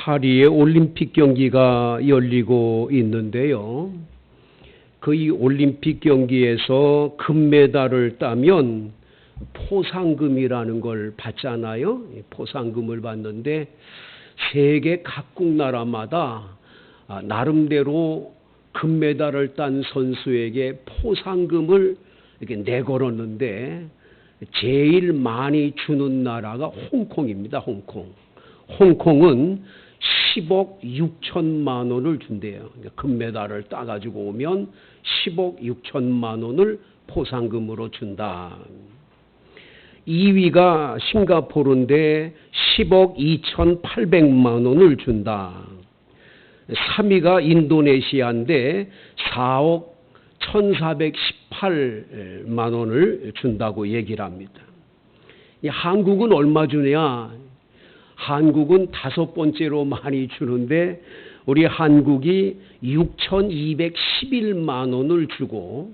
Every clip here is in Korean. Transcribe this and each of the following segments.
파리의 올림픽 경기가 열리고 있는데요. 그 이 올림픽 경기에서 금메달을 따면 포상금이라는 걸 받잖아요. 포상금을 받는데 세계 각국 나라마다 나름대로 금메달을 딴 선수에게 포상금을 이렇게 내걸었는데 제일 많이 주는 나라가 홍콩입니다. 홍콩은 10억 6천만 원을 준대요. 금메달을 따가지고 오면 10억 6천만 원을 포상금으로 준다. 2위가 싱가포르인데 10억 2,800만 원을 준다. 3위가 인도네시아인데 4억 1,418만 원을 준다고 얘기를 합니다. 이 한국은 얼마 주냐? 한국은 5번째로 많이 주는데 우리 한국이 6,211만 원을 주고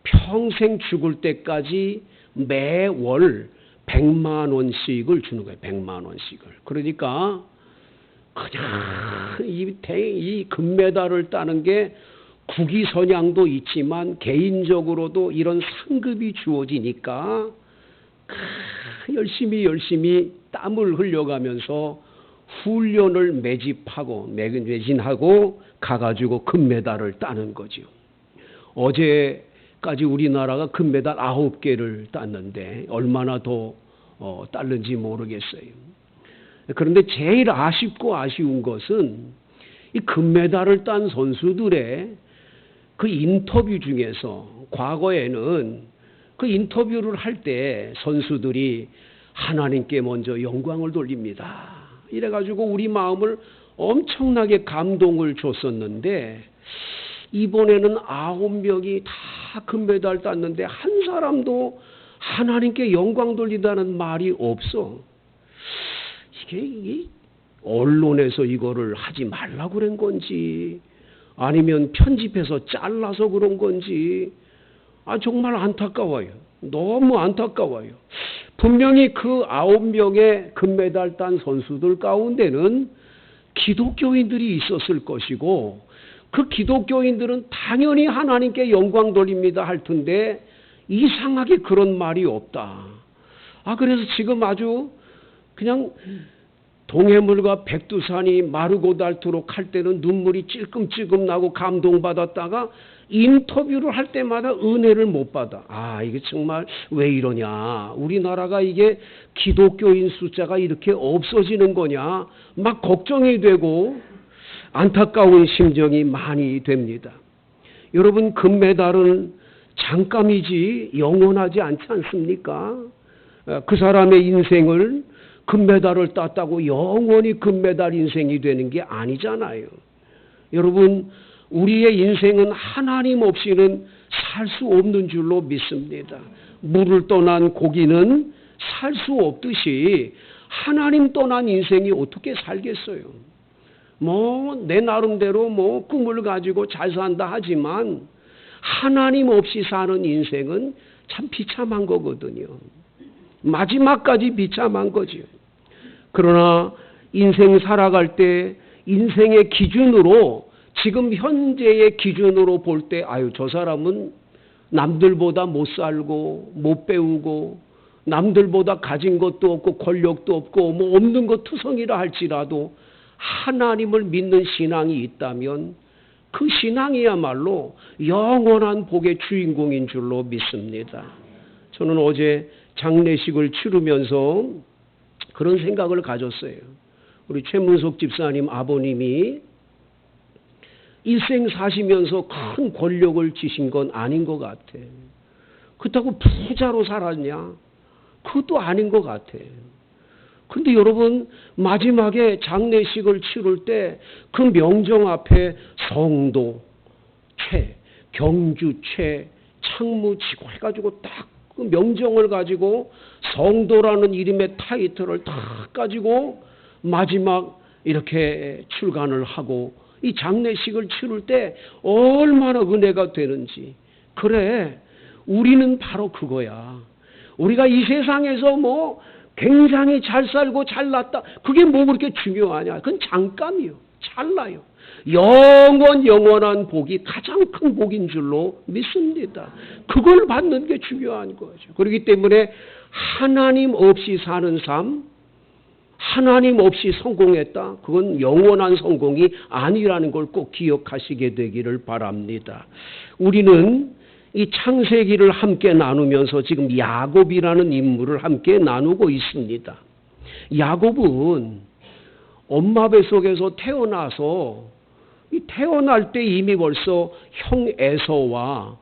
평생 죽을 때까지 매월 100만 원씩을 주는 거예요. 100만 원씩을. 그러니까 그냥 이 금메달을 따는 게 국위선양도 있지만 개인적으로도 이런 상급이 주어지니까 열심히 땀을 흘려가면서 훈련을 매진하고 가가지고 금메달을 따는 거죠. 어제까지 우리나라가 금메달 9개를 땄는데 얼마나 더 딸는지 모르겠어요. 그런데 제일 아쉬운 것은 이 금메달을 딴 선수들의 그 인터뷰 중에서 과거에는 그 인터뷰를 할 때 선수들이 하나님께 먼저 영광을 돌립니다. 이래가지고 우리 마음을 엄청나게 감동을 줬었는데 이번에는 9명이 다 금메달 땄는데 한 사람도 하나님께 영광 돌리다는 말이 없어. 이게 언론에서 이거를 하지 말라고 그런 건지 아니면 편집해서 잘라서 그런 건지 정말 안타까워요. 너무 안타까워요. 분명히 그 9명의 금메달 딴 선수들 가운데는 기독교인들이 있었을 것이고 그 기독교인들은 당연히 하나님께 영광 돌립니다 할 텐데 이상하게 그런 말이 없다. 그래서 지금 아주 그냥 동해물과 백두산이 마르고 닳도록 할 때는 눈물이 찔끔찔끔 나고 감동받았다가 인터뷰를 할 때마다 은혜를 못 받아. 이게 정말 왜 이러냐. 우리나라가 이게 기독교인 숫자가 이렇게 없어지는 거냐. 막 걱정이 되고 안타까운 심정이 많이 됩니다. 여러분 금메달은 잠깐이지 영원하지 않지 않습니까? 그 사람의 인생을 금메달을 땄다고 영원히 금메달 인생이 되는 게 아니잖아요. 여러분 우리의 인생은 하나님 없이는 살 수 없는 줄로 믿습니다. 물을 떠난 고기는 살 수 없듯이 하나님 떠난 인생이 어떻게 살겠어요? 내 나름대로 꿈을 가지고 잘 산다 하지만 하나님 없이 사는 인생은 참 비참한 거거든요. 마지막까지 비참한 거죠. 그러나 인생 살아갈 때 인생의 기준으로 지금 현재의 기준으로 볼 때 저 사람은 남들보다 못 살고 못 배우고 남들보다 가진 것도 없고 권력도 없고 없는 것 투성이라 할지라도 하나님을 믿는 신앙이 있다면 그 신앙이야말로 영원한 복의 주인공인 줄로 믿습니다. 저는 어제 장례식을 치르면서 그런 생각을 가졌어요. 우리 최문석 집사님 아버님이 일생 사시면서 큰 권력을 지신 건 아닌 것 같아. 그렇다고 부자로 살았냐? 그것도 아닌 것 같아. 근데 여러분 마지막에 장례식을 치를 때 그 명정 앞에 성도, 경주, 창무, 지고 해가지고 딱 그 명정을 가지고 성도라는 이름의 타이틀을 딱 가지고 마지막 이렇게 출간을 하고 이 장례식을 치를 때 얼마나 은혜가 되는지. 그래, 우리는 바로 그거야. 우리가 이 세상에서 굉장히 잘 살고 잘났다. 그게 뭐 그렇게 중요하냐? 그건 잠깐이요. 찰나요. 영원한 복이 가장 큰 복인 줄로 믿습니다. 그걸 받는 게 중요한 거죠. 그렇기 때문에 하나님 없이 사는 삶, 하나님 없이 성공했다. 그건 영원한 성공이 아니라는 걸 꼭 기억하시게 되기를 바랍니다. 우리는 이 창세기를 함께 나누면서 지금 야곱이라는 인물을 함께 나누고 있습니다. 야곱은 엄마 뱃속에서 태어나서 태어날 때 이미 벌써 형 에서와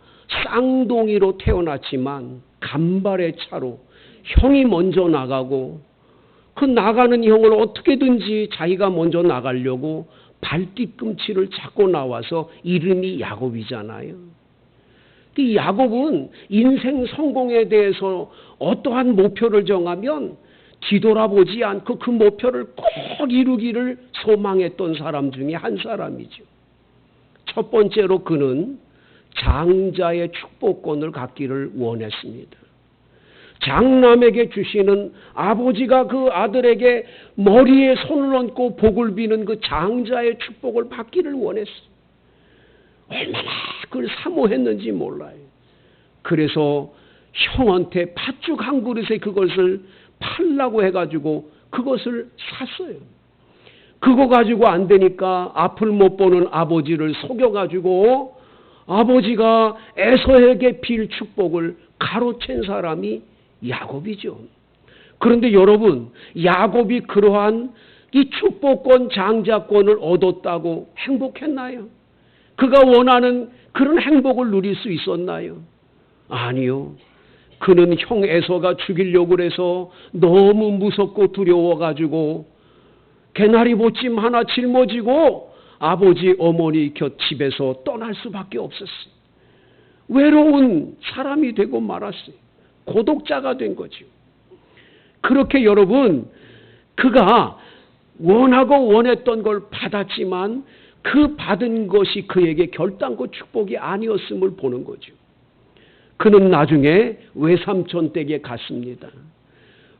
쌍둥이로 태어났지만 간발의 차로 형이 먼저 나가고 그 나가는 형을 어떻게든지 자기가 먼저 나가려고 발뒤꿈치를 잡고 나와서 이름이 야곱이잖아요. 이 야곱은 인생 성공에 대해서 어떠한 목표를 정하면 뒤돌아보지 않고 그 목표를 꼭 이루기를 소망했던 사람 중에 한 사람이죠. 첫 번째로 그는 장자의 축복권을 갖기를 원했습니다. 장남에게 주시는 아버지가 그 아들에게 머리에 손을 얹고 복을 비는 그 장자의 축복을 받기를 원했어요. 얼마나 그걸 사모했는지 몰라요. 그래서 형한테 팥죽 한 그릇에 그것을 팔라고 해가지고 그것을 샀어요. 그거 가지고 안 되니까 앞을 못 보는 아버지를 속여가지고 아버지가 에서에게 빌 축복을 가로챈 사람이 야곱이죠. 그런데 여러분, 야곱이 그러한 이 축복권, 장자권을 얻었다고 행복했나요? 그가 원하는 그런 행복을 누릴 수 있었나요? 아니요. 그는 형 에서가 죽이려고 해서 너무 무섭고 두려워가지고 개나리 보찜 하나 짊어지고 아버지 어머니 곁 집에서 떠날 수밖에 없었어요. 외로운 사람이 되고 말았어요. 고독자가 된 거죠. 그렇게 여러분, 그가 원하고 원했던 걸 받았지만 그 받은 것이 그에게 결단코 축복이 아니었음을 보는 거죠. 그는 나중에 외삼촌 댁에 갔습니다.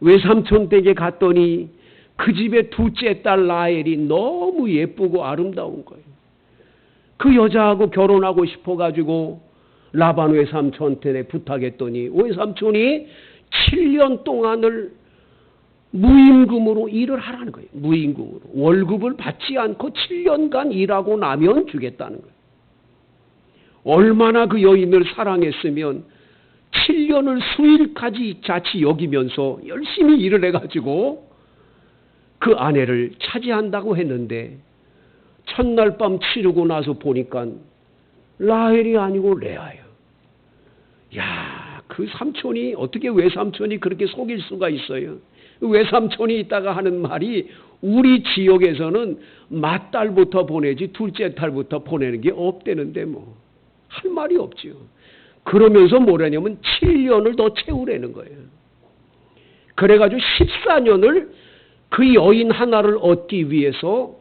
외삼촌 댁에 갔더니 그 집의 둘째 딸 라헬이 너무 예쁘고 아름다운 거예요. 그 여자하고 결혼하고 싶어가지고 라반 외삼촌한테 부탁했더니 외삼촌이 7년 동안을 무임금으로 일을 하라는 거예요. 무임금으로. 월급을 받지 않고 7년간 일하고 나면 주겠다는 거예요. 얼마나 그 여인을 사랑했으면 7년을 수일까지 자치 여기면서 열심히 일을 해가지고 그 아내를 차지한다고 했는데 첫날 밤 치르고 나서 보니까 라헬이 아니고 레아예요. 야, 그 삼촌이 어떻게 외삼촌이 그렇게 속일 수가 있어요? 외삼촌이 있다가 하는 말이 우리 지역에서는 맏딸부터 보내지 둘째 딸부터 보내는 게 없대는데 뭐 할 말이 없죠. 그러면서 뭐라냐면 7년을 더 채우라는 거예요. 그래가지고 14년을 그 여인 하나를 얻기 위해서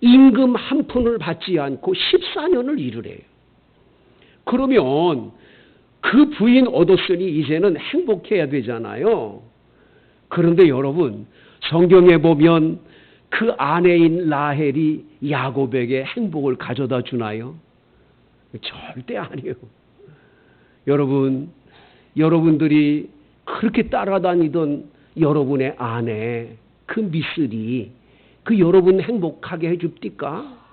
임금 한 푼을 받지 않고 14년을 일을 해요. 그러면 그 부인 얻었으니 이제는 행복해야 되잖아요. 그런데 여러분, 성경에 보면 그 아내인 라헬이 야곱에게 행복을 가져다 주나요? 절대 아니에요. 여러분들이 그렇게 따라다니던 여러분의 아내, 그 미쓰리, 그 여러분 행복하게 해줍니까?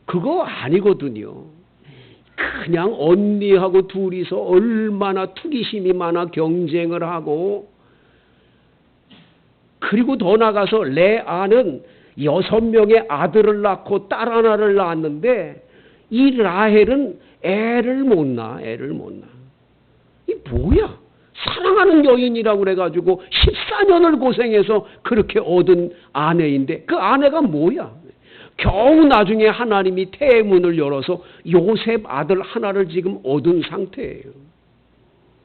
그거 아니거든요. 그냥 언니하고 둘이서 얼마나 투기심이 많아 경쟁을 하고, 그리고 더 나가서 레아는 6명의 아들을 낳고 딸 하나를 낳았는데 이 라헬은 애를 못 낳아. 이 뭐야? 사랑하는 여인이라고 그래가지고 14년을 고생해서 그렇게 얻은 아내인데 그 아내가 뭐야? 겨우 나중에 하나님이 태문을 열어서 요셉 아들 하나를 지금 얻은 상태예요.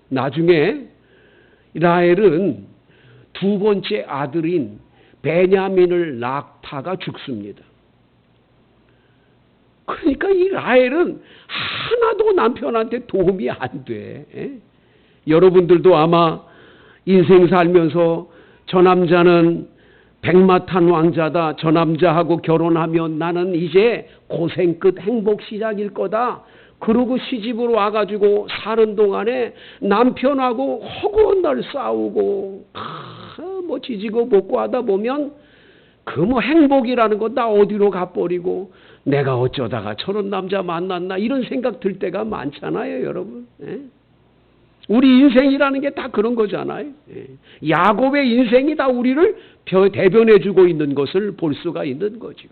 나중에 라헬은 두 번째 아들인 베냐민을 낳다가 죽습니다. 그러니까 이 라헬은 하나도 남편한테 도움이 안 돼. 여러분들도 아마 인생 살면서 저 남자는 백마탄 왕자다. 저 남자하고 결혼하면 나는 이제 고생 끝 행복 시작일 거다. 그러고 시집으로 와가지고 사는 동안에 남편하고 허구한 날 싸우고 뭐 지지고 볶고 하다 보면 그 뭐 행복이라는 거 나 어디로 가버리고 내가 어쩌다가 저런 남자 만났나 이런 생각 들 때가 많잖아요, 여러분. 예? 우리 인생이라는 게 다 그런 거잖아요. 예. 야곱의 인생이 다 우리를 대변해주고 있는 것을 볼 수가 있는 거죠.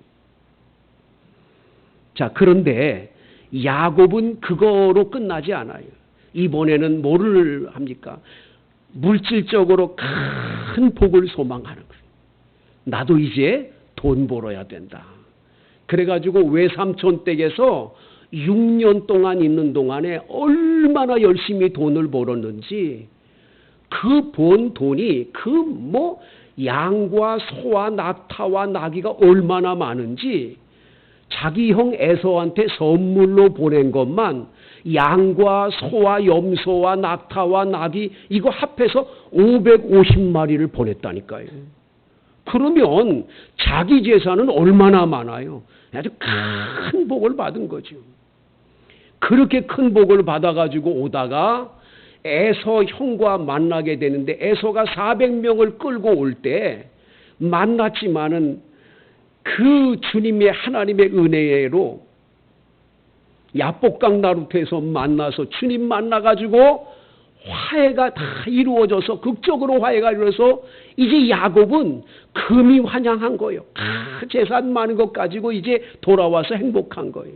자, 그런데 야곱은 그거로 끝나지 않아요. 이번에는 뭐를 합니까? 물질적으로 큰 복을 소망하는 거예요. 나도 이제 돈 벌어야 된다. 그래가지고 외삼촌 댁에서 6년 동안 있는 동안에 얼마나 열심히 돈을 벌었는지 그 번 돈이 그 뭐 양과 소와 낙타와 나귀가 얼마나 많은지 자기 형 에서한테 선물로 보낸 것만 양과 소와 염소와 낙타와 나귀 이거 합해서 550마리를 보냈다니까요. 그러면 자기 재산은 얼마나 많아요? 아주 큰 복을 받은 거죠. 그렇게 큰 복을 받아가지고 오다가 에서 형과 만나게 되는데 에서가 400명을 끌고 올 때 만났지만은 그 주님의 하나님의 은혜로 야복강 나루트에서 만나서 주님 만나가지고 화해가 다 이루어져서 극적으로 화해가 이루어서 이제 야곱은 금이 환영한 거예요. 재산 많은 것 가지고 이제 돌아와서 행복한 거예요.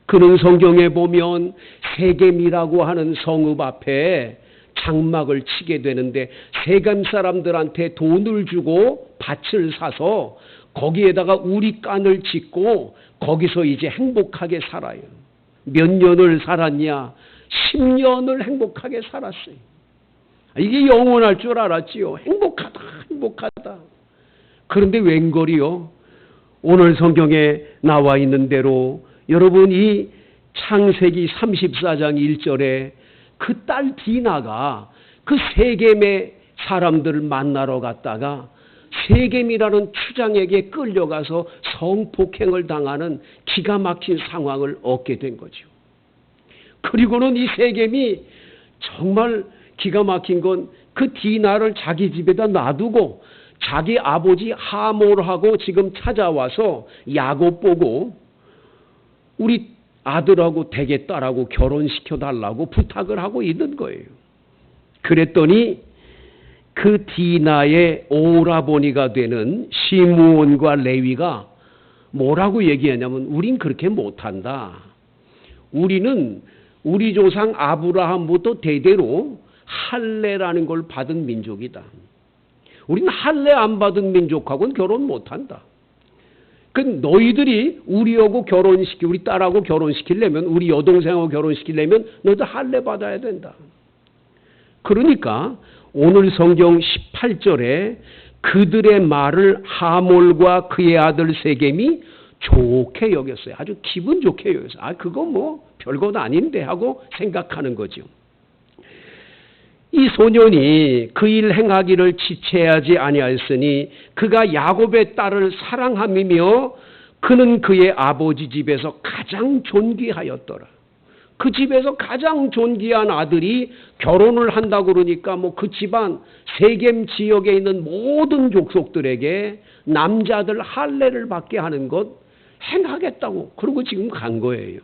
그런 성경에 보면 세겜이라고 하는 성읍 앞에 장막을 치게 되는데 세겜 사람들한테 돈을 주고 밭을 사서 거기에다가 우리간을 짓고 거기서 이제 행복하게 살아요. 몇 년을 살았냐? 10년을 행복하게 살았어요. 이게 영원할 줄 알았지요. 행복하다, 행복하다. 그런데 웬걸이요? 오늘 성경에 나와 있는 대로 여러분 이 창세기 34장 1절에 그 딸 디나가 그 세겜의 사람들을 만나러 갔다가 세겜이라는 추장에게 끌려가서 성폭행을 당하는 기가 막힌 상황을 얻게 된 거죠. 그리고는 이 세겜이 정말 기가 막힌 건 그 디나를 자기 집에다 놔두고 자기 아버지 하몰하고 지금 찾아와서 야곱 보고 우리 아들하고 대개 딸하고 결혼시켜달라고 부탁을 하고 있는 거예요. 그랬더니 그 디나의 오라버니가 되는 시므온과 레위가 뭐라고 얘기하냐면 우린 그렇게 못한다. 우리는 우리 조상 아브라함부터 대대로 할례라는 걸 받은 민족이다. 우리는 할례 안 받은 민족하고는 결혼 못한다. 그 너희들이 우리하고 우리 딸하고 결혼시키려면 우리 여동생하고 결혼시키려면 너희들 할례 받아야 된다. 그러니까 오늘 성경 18절에 그들의 말을 하몰과 그의 아들 세겜이 좋게 여겼어요. 아주 기분 좋게 여겼어요. 아, 그거 뭐 별것 아닌데 하고 생각하는 거죠. 이 소년이 그 일 행하기를 지체하지 아니하였으니 그가 야곱의 딸을 사랑함이며 그는 그의 아버지 집에서 가장 존귀하였더라. 그 집에서 가장 존귀한 아들이 결혼을 한다고 그러니까 뭐 그 집안 세겜 지역에 있는 모든 족속들에게 남자들 할례를 받게 하는 것 행하겠다고 그러고 지금 간 거예요.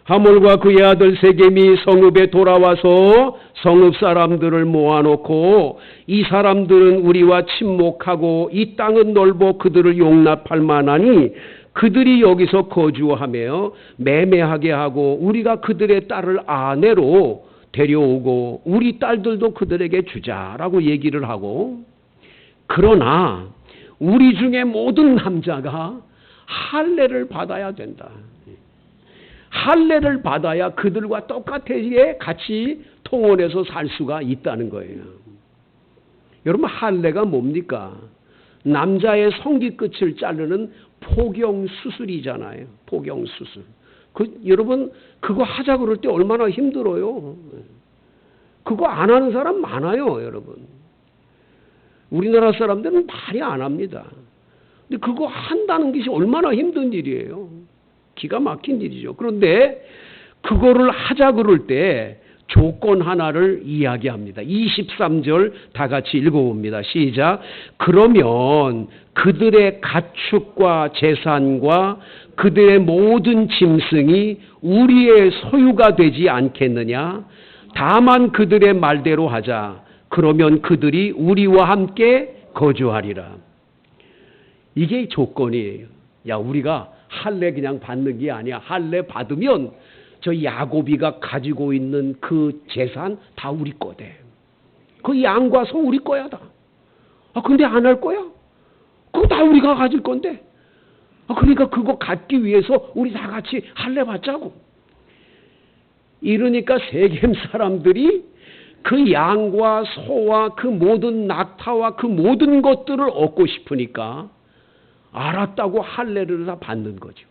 하몰과 그의 아들 세겜이 성읍에 돌아와서 성읍 사람들을 모아놓고 이 사람들은 우리와 친목하고 이 땅은 넓어 그들을 용납할 만하니 그들이 여기서 거주하며 매매하게 하고 우리가 그들의 딸을 아내로 데려오고 우리 딸들도 그들에게 주자라고 얘기를 하고 그러나 우리 중에 모든 남자가 할례를 받아야 된다. 할례를 받아야 그들과 똑같이 같이 통혼해서 살 수가 있다는 거예요. 여러분 할례가 뭡니까? 남자의 성기 끝을 자르는 포경 수술이잖아요. 포경 수술. 여러분 그거 하자 그럴 때 얼마나 힘들어요. 그거 안 하는 사람 많아요, 여러분. 우리나라 사람들은 말이 안 합니다. 근데 그거 한다는 것이 얼마나 힘든 일이에요. 기가 막힌 일이죠. 그런데 그거를 하자 그럴 때 조건 하나를 이야기합니다. 23절 다 같이 읽어봅니다. 시작. 그러면 그들의 가축과 재산과 그들의 모든 짐승이 우리의 소유가 되지 않겠느냐? 다만 그들의 말대로 하자. 그러면 그들이 우리와 함께 거주하리라. 이게 조건이에요. 야, 우리가 할례 그냥 받는 게 아니야. 할례 받으면 저 야곱이가 가지고 있는 그 재산 다 우리 거대. 그 양과 소 우리 거야 다. 근데 안 할 거야? 그거 다 우리가 가질 건데. 그러니까 그거 갖기 위해서 우리 다 같이 할례 받자고. 이러니까 세겜 사람들이 그 양과 소와 그 모든 낙타와 그 모든 것들을 얻고 싶으니까 알았다고 할례를 다 받는 거죠.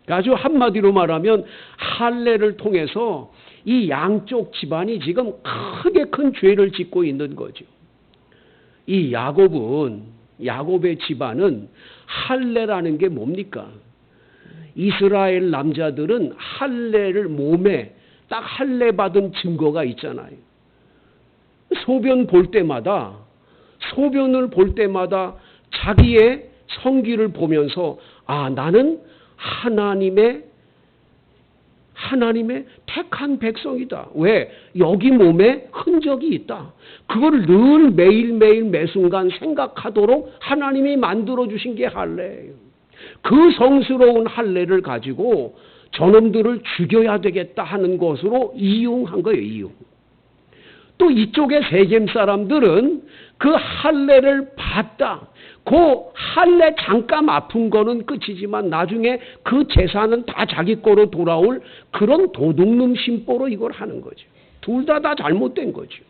아주 한마디로 말하면 할례를 통해서 이 양쪽 집안이 지금 크게 큰 죄를 짓고 있는 거죠. 이 야곱의 집안은 할례라는 게 뭡니까? 이스라엘 남자들은 할례를 몸에 딱 할례 받은 증거가 있잖아요. 소변을 볼 때마다 자기의 성기를 보면서 나는 하나님의 택한 백성이다. 왜? 여기 몸에 흔적이 있다. 그걸 늘 매일매일 매순간 생각하도록 하나님이 만들어주신 게 할례예요. 그 성스러운 할례를 가지고 저놈들을 죽여야 되겠다 하는 것으로 이용한 거예요. 이용. 또 이쪽의 세겜 사람들은 그 할례를 받다. 그 할례 잠깐 아픈 거는 끝이지만 나중에 그 재산은 다 자기 거로 돌아올 그런 도둑놈 심보로 이걸 하는 거죠. 둘 다 잘못된 거죠.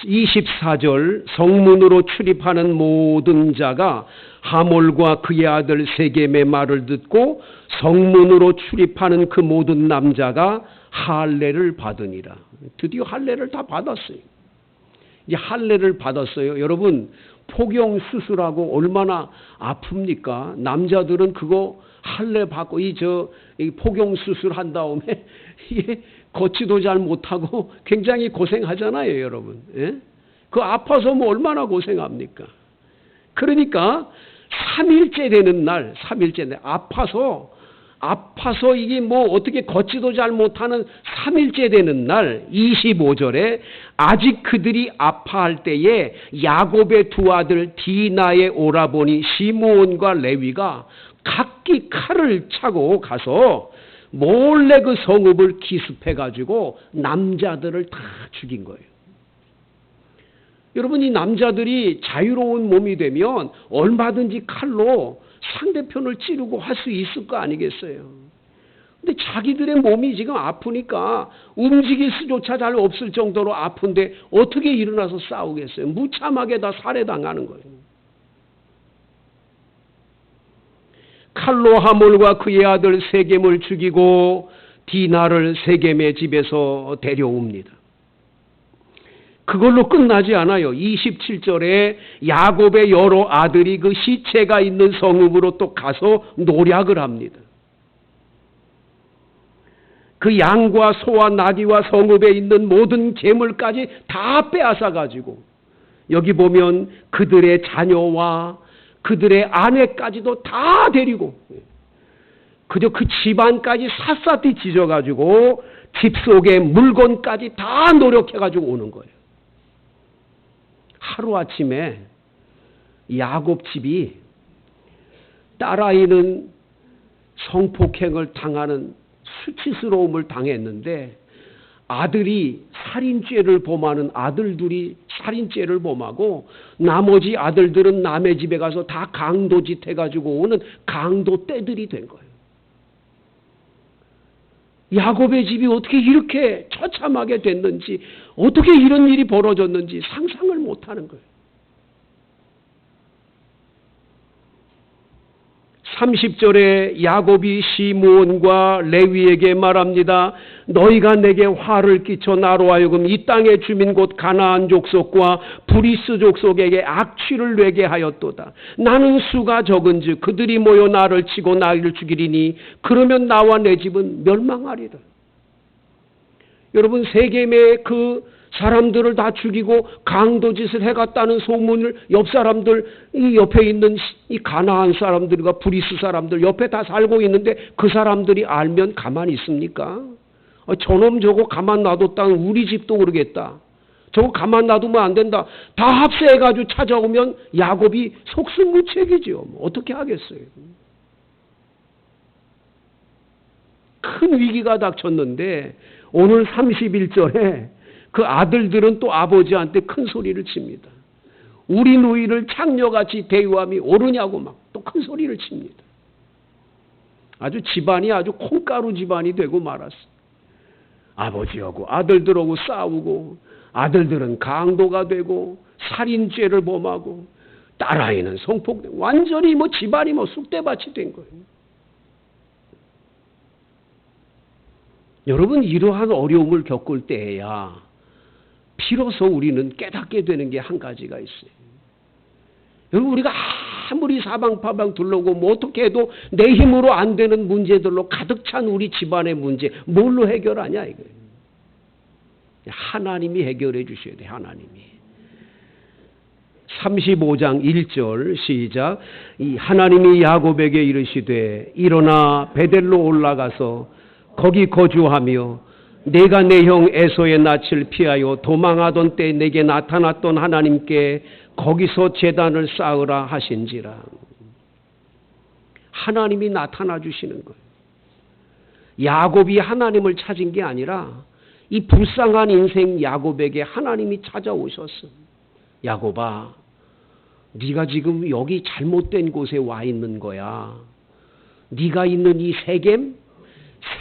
24절 성문으로 출입하는 모든 자가 하몰과 그의 아들 세겜의 말을 듣고 성문으로 출입하는 그 모든 남자가 할례를 받으니라. 드디어 할례를 다 받았어요. 이제 할례를 받았어요. 여러분, 포경 수술하고 얼마나 아픕니까? 남자들은 그거 할례 받고 이 포경 수술한 다음에 이게 걷지도 잘 못하고 굉장히 고생하잖아요, 여러분. 예? 그 아파서 뭐 얼마나 고생합니까? 그러니까 3일째 되는 날, 아파서 이게 뭐 어떻게 걷지도 잘 못하는 3일째 되는 날 25절에 아직 그들이 아파할 때에 야곱의 두 아들 디나의 오라버니 시므온과 레위가 각기 칼을 차고 가서 몰래 그 성읍을 기습해가지고 남자들을 다 죽인 거예요. 여러분, 이 남자들이 자유로운 몸이 되면 얼마든지 칼로 상대편을 찌르고 할 수 있을 거 아니겠어요. 근데 자기들의 몸이 지금 아프니까 움직일 수조차 잘 없을 정도로 아픈데 어떻게 일어나서 싸우겠어요. 무참하게 다 살해당하는 거예요. 칼로 하몰과 그의 아들 세겜을 죽이고 디나를 세겜의 집에서 데려옵니다. 그걸로 끝나지 않아요. 27절에 야곱의 여러 아들이 그 시체가 있는 성읍으로 또 가서 노략을 합니다. 그 양과 소와 나귀와 성읍에 있는 모든 재물까지 다 빼앗아 가지고 여기 보면 그들의 자녀와 그들의 아내까지도 다 데리고 그저 그 집안까지 샅샅이 찢어가지고 집 속의 물건까지 다 노력해가지고 오는 거예요. 하루아침에 야곱 집이 딸아이는 성폭행을 당하는 수치스러움을 당했는데 아들이 살인죄를 범하는 아들들이 살인죄를 범하고 나머지 아들들은 남의 집에 가서 다 강도짓 해가지고 오는 강도 떼들이 된 거예요. 야곱의 집이 어떻게 이렇게 처참하게 됐는지, 어떻게 이런 일이 벌어졌는지 상상을 못하는 거예요. 30절에 야곱이 시므온과 레위에게 말합니다. 너희가 내게 화를 끼쳐 나로 하여금 이 땅의 주민 곧 가나안 족속과 브리스 족속에게 악취를 내게 하였도다. 나는 수가 적은즉 그들이 모여 나를 치고 나를 죽이리니 그러면 나와 내 집은 멸망하리라. 여러분, 세겜의 그 사람들을 다 죽이고 강도짓을 해갔다는 소문을 옆 사람들, 이 옆에 있는 이 가나안 사람들과 브리스 사람들 옆에 다 살고 있는데 그 사람들이 알면 가만히 있습니까? 저놈 저거 가만 놔뒀다면 우리 집도 그러겠다. 저거 가만 놔두면 안 된다. 다 합세해가지고 찾아오면 야곱이 속수무책이죠. 어떻게 하겠어요? 큰 위기가 닥쳤는데 오늘 31절에 그 아들들은 또 아버지한테 큰 소리를 칩니다. 우리 누이를 창녀같이 대우함이 옳으냐고 막 또 큰 소리를 칩니다. 아주 집안이 아주 콩가루 집안이 되고 말았어. 아버지하고 아들들하고 싸우고 아들들은 강도가 되고 살인죄를 범하고 딸아이는 성폭행, 완전히 뭐 집안이 뭐 쑥대밭이 된 거예요. 여러분, 이러한 어려움을 겪을 때에야 비로소 우리는 깨닫게 되는 게 한 가지가 있어요. 여러분, 우리가 아무리 사방팔방 둘러고 뭐 어떻게 해도 내 힘으로 안 되는 문제들로 가득 찬 우리 집안의 문제 뭘로 해결하냐 이거예요. 하나님이 해결해 주셔야 돼요. 하나님이. 35장 1절 시작. 이 하나님이 야곱에게 이르시되 일어나 베델로 올라가서 거기 거주하며 내가 내 형 에서의 낯을 피하여 도망하던 때 내게 나타났던 하나님께 거기서 제단을 쌓으라 하신지라. 하나님이 나타나 주시는 거예요. 야곱이 하나님을 찾은 게 아니라 이 불쌍한 인생 야곱에게 하나님이 찾아오셨어. 야곱아, 네가 지금 여기 잘못된 곳에 와 있는 거야. 네가 있는 이 세겜,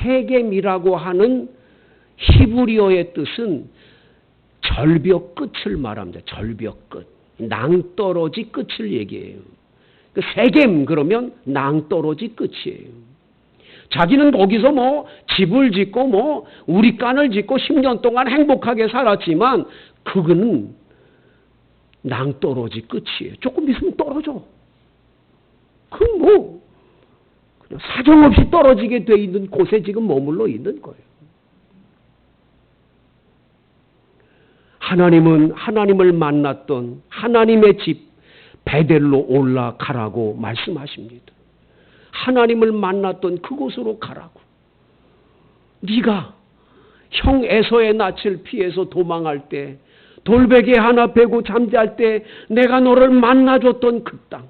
세겜이라고 하는 히브리어의 뜻은 절벽 끝을 말합니다. 절벽 끝. 낭떠러지 끝을 얘기해요. 그 세겜 그러면 낭떠러지 끝이에요. 자기는 거기서 뭐 집을 짓고 뭐 우리간을 짓고 10년 동안 행복하게 살았지만 그거는 낭떠러지 끝이에요. 조금 있으면 떨어져. 그건 뭐 그냥 사정없이 떨어지게 돼 있는 곳에 지금 머물러 있는 거예요. 하나님은 하나님을 만났던 하나님의 집 베델로 올라가라고 말씀하십니다. 하나님을 만났던 그곳으로 가라고. 네가 형 에서의 낯을 피해서 도망할 때 돌베개 하나 베고 잠잘 때 내가 너를 만나줬던 그 땅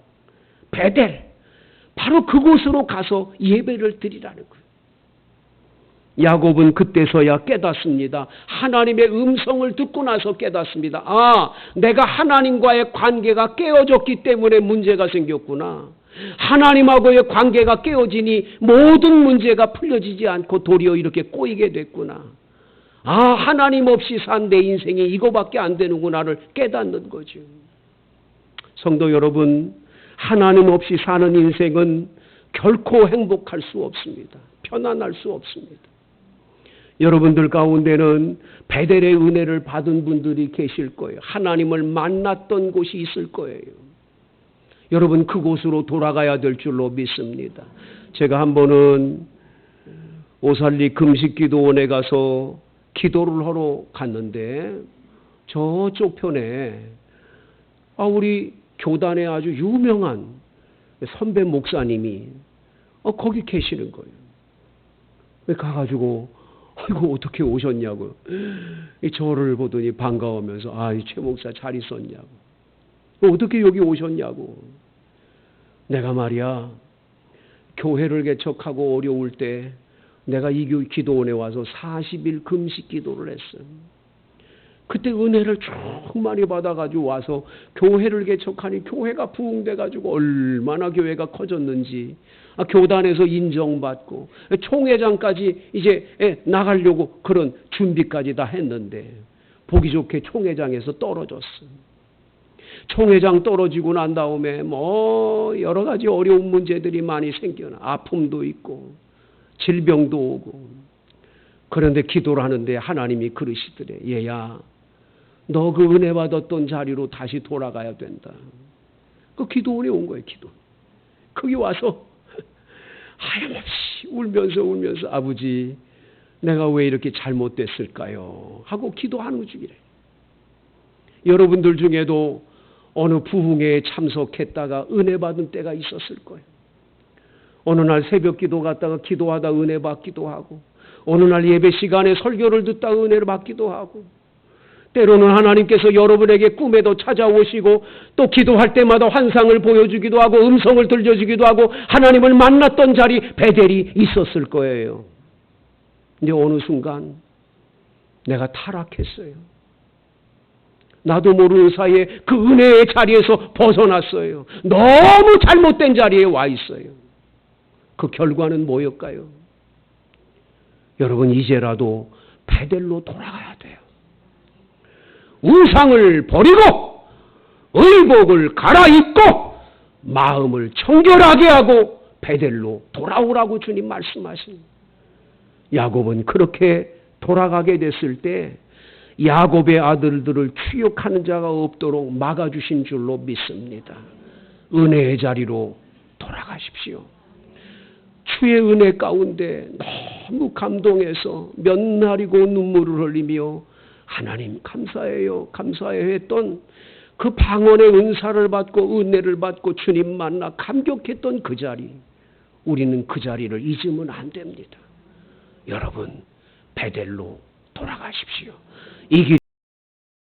베델, 바로 그곳으로 가서 예배를 드리라는 거예요. 야곱은 그때서야 깨닫습니다. 하나님의 음성을 듣고 나서 깨닫습니다. 아, 내가 하나님과의 관계가 깨어졌기 때문에 문제가 생겼구나. 하나님하고의 관계가 깨어지니 모든 문제가 풀려지지 않고 도리어 이렇게 꼬이게 됐구나. 아, 하나님 없이 산 내 인생이 이거밖에 안 되는구나를 깨닫는 거죠. 성도 여러분, 하나님 없이 사는 인생은 결코 행복할 수 없습니다. 편안할 수 없습니다. 여러분들 가운데는 베델의 은혜를 받은 분들이 계실 거예요. 하나님을 만났던 곳이 있을 거예요. 여러분, 그곳으로 돌아가야 될 줄로 믿습니다. 제가 한 번은 오살리 금식기도원에 가서 기도를 하러 갔는데 저쪽 편에 우리 교단에 아주 유명한 선배 목사님이 거기 계시는 거예요. 가가지고 아이고 어떻게 오셨냐고. 저를 보더니 반가우면서 최 목사 잘 있었냐고. 어떻게 여기 오셨냐고. 내가 말이야 교회를 개척하고 어려울 때 내가 이 기도원에 와서 40일 금식 기도를 했어요. 그때 은혜를 쭉 많이 받아가지고 와서 교회를 개척하니 교회가 부흥돼가지고 얼마나 교회가 커졌는지, 교단에서 인정받고 총회장까지 이제 나가려고 그런 준비까지 다 했는데 보기 좋게 총회장에서 떨어졌어. 총회장 떨어지고 난 다음에 뭐 여러 가지 어려운 문제들이 많이 생겨나. 아픔도 있고 질병도 오고. 그런데 기도를 하는데 하나님이 그러시더래. 얘야, 너 그 은혜 받았던 자리로 다시 돌아가야 된다. 그 기도원에 온 거예요. 기도. 거기 와서 하염없이 울면서 아버지, 내가 왜 이렇게 잘못됐을까요? 하고 기도하는 중이래. 여러분들 중에도 어느 부흥회에 참석했다가 은혜 받은 때가 있었을 거예요. 어느 날 새벽 기도 갔다가 기도하다 은혜 받기도 하고, 어느 날 예배 시간에 설교를 듣다가 은혜를 받기도 하고, 때로는 하나님께서 여러분에게 꿈에도 찾아오시고 또 기도할 때마다 환상을 보여주기도 하고 음성을 들려주기도 하고 하나님을 만났던 자리 베델이 있었을 거예요. 근데 어느 순간 내가 타락했어요. 나도 모르는 사이에 그 은혜의 자리에서 벗어났어요. 너무 잘못된 자리에 와 있어요. 그 결과는 뭐였을까요? 여러분, 이제라도 베델로 돌아가야 돼요. 우상을 버리고 의복을 갈아입고 마음을 청결하게 하고 베델로 돌아오라고 주님 말씀하십니다. 야곱은 그렇게 돌아가게 됐을 때 야곱의 아들들을 추육하는 자가 없도록 막아주신 줄로 믿습니다. 은혜의 자리로 돌아가십시오. 주의 은혜 가운데 너무 감동해서 몇 날이고 눈물을 흘리며 하나님 감사해요, 감사해요 했던 그 방언의 은사를 받고 은혜를 받고 주님 만나 감격했던 그 자리, 우리는 그 자리를 잊으면 안 됩니다. 여러분, 베델로 돌아가십시오. 이 길이